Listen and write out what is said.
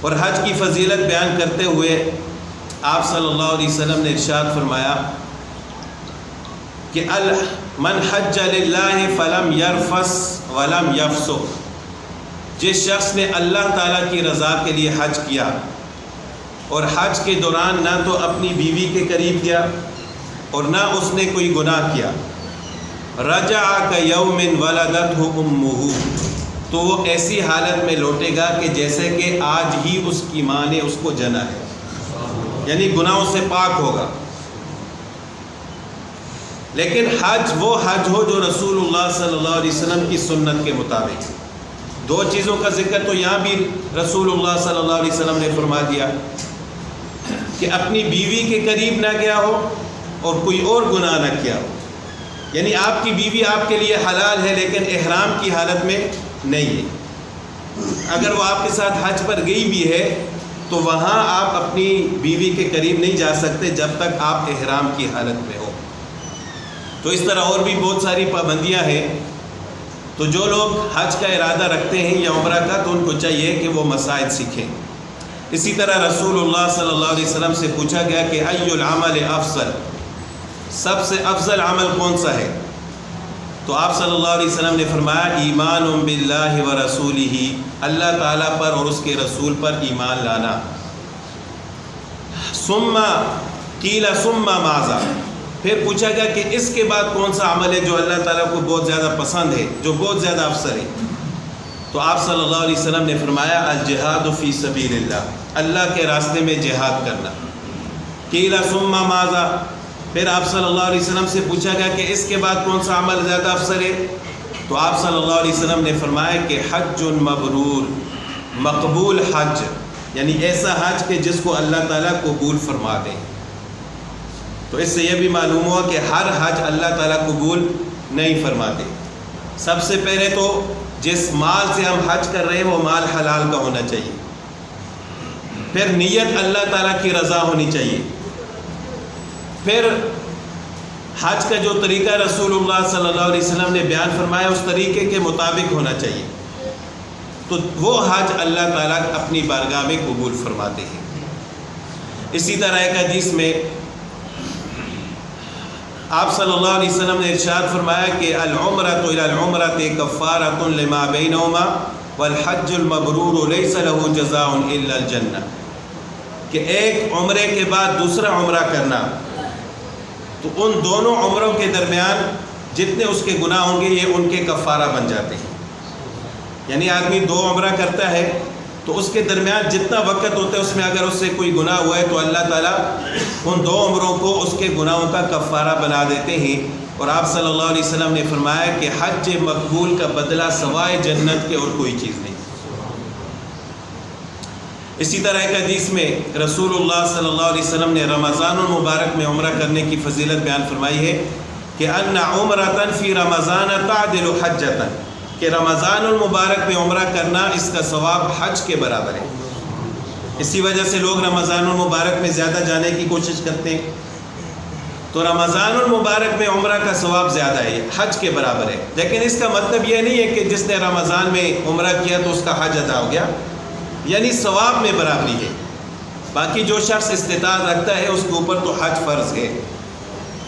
اور حج کی فضیلت بیان کرتے ہوئے آپ صلی اللہ علیہ وسلم نے ارشاد فرمایا کہ من حج للہ فلم یرفث ولم یفسق، جس شخص نے اللہ تعالیٰ کی رضا کے لیے حج کیا اور حج کے دوران نہ تو اپنی بیوی کے قریب گیا اور نہ اس نے کوئی گناہ کیا، رجع کیوم ولدتہ امہ، تو وہ ایسی حالت میں لوٹے گا کہ جیسے کہ آج ہی اس کی ماں نے اس کو جنا ہے، یعنی گناہوں سے پاک ہوگا۔ لیکن حج وہ حج ہو جو رسول اللہ صلی اللہ علیہ وسلم کی سنت کے مطابق۔ دو چیزوں کا ذکر تو یہاں بھی رسول اللہ صلی اللہ علیہ وسلم نے فرما دیا کہ اپنی بیوی کے قریب نہ گیا ہو اور کوئی اور گناہ نہ کیا ہو، یعنی آپ کی بیوی آپ کے لیے حلال ہے لیکن احرام کی حالت میں نہیں ہے۔ اگر وہ آپ کے ساتھ حج پر گئی بھی ہے تو وہاں آپ اپنی بیوی کے قریب نہیں جا سکتے جب تک آپ احرام کی حالت میں ہو۔ تو اس طرح اور بھی بہت ساری پابندیاں ہیں، تو جو لوگ حج کا ارادہ رکھتے ہیں یا عمرہ کا تو ان کو چاہیے کہ وہ مسائل سیکھیں۔ اسی طرح رسول اللہ صلی اللہ علیہ وسلم سے پوچھا گیا کہ ای العمل افضل، سب سے افضل عمل کون سا ہے؟ تو آپ صلی اللہ علیہ وسلم نے فرمایا ایمان باللہ ورسولہ، اللہ تعالیٰ پر اور اس کے رسول پر ایمان لانا۔ ثم قیل ثم ماذا، پھر پوچھا گیا کہ اس کے بعد کون سا عمل ہے جو اللہ تعالیٰ کو بہت زیادہ پسند ہے، جو بہت زیادہ افضل ہے؟ تو آپ صلی اللہ علیہ وسلم نے فرمایا الجہاد فی سبیل اللہ، اللہ کے راستے میں جہاد کرنا۔ قیل ثم ماذا، پھر آپ صلی اللہ علیہ وسلم سے پوچھا گیا کہ اس کے بعد کون سا عمل زیادہ افضل ہے؟ تو آپ صلی اللہ علیہ وسلم نے فرمایا کہ حج مبرور، مقبول حج، یعنی ایسا حج کہ جس کو اللہ تعالیٰ قبول فرما دے۔ تو اس سے یہ بھی معلوم ہوا کہ ہر حج اللہ تعالیٰ قبول نہیں فرماتے۔ سب سے پہلے تو جس مال سے ہم حج کر رہے ہیں وہ مال حلال کا ہونا چاہیے، پھر نیت اللہ تعالیٰ کی رضا ہونی چاہیے، پھر حج کا جو طریقہ رسول اللہ صلی اللہ علیہ وسلم نے بیان فرمایا اس طریقے کے مطابق ہونا چاہیے، تو وہ حج اللہ تعالیٰ اپنی بارگاہ میں قبول فرماتے ہیں۔ اسی طرح ایک حدیث میں آپ صلی اللہ علیہ وسلم نے ارشاد فرمایا کہ العمرۃ الی العمرۃ کفارۃ لما بینہما والحج المبرور لیس له جزاء الا الجنہ، کہ ایک عمرے کے بعد دوسرا عمرہ کرنا تو ان دونوں عمروں کے درمیان جتنے اس کے گناہ ہوں گے یہ ان کے کفارہ بن جاتے ہیں۔ یعنی آدمی دو عمرہ کرتا ہے تو اس کے درمیان جتنا وقت ہوتا ہے اس میں اگر اس سے کوئی گناہ ہوا ہے تو اللہ تعالیٰ ان دو عمروں کو اس کے گناہوں کا کفارہ بنا دیتے ہیں۔ اور آپ صلی اللہ علیہ وسلم نے فرمایا کہ حج مقبول کا بدلہ سوائے جنت کے اور کوئی چیز نہیں۔ اسی طرح ایک حدیث میں رسول اللہ صلی اللہ علیہ وسلم نے رمضان المبارک میں عمرہ کرنے کی فضیلت بیان فرمائی ہے کہ ان عمرۃ فی رمضان تعدل حجۃ، کہ رمضان المبارک میں عمرہ کرنا اس کا ثواب حج کے برابر ہے۔ اسی وجہ سے لوگ رمضان المبارک میں زیادہ جانے کی کوشش کرتے ہیں، تو رمضان المبارک میں عمرہ کا ثواب زیادہ ہے، حج کے برابر ہے۔ لیکن اس کا مطلب یہ نہیں ہے کہ جس نے رمضان میں عمرہ کیا تو اس کا حج ادا ہو گیا، یعنی ثواب میں برابری ہے۔ باقی جو شخص استطاعت رکھتا ہے اس کے اوپر تو حج فرض ہے۔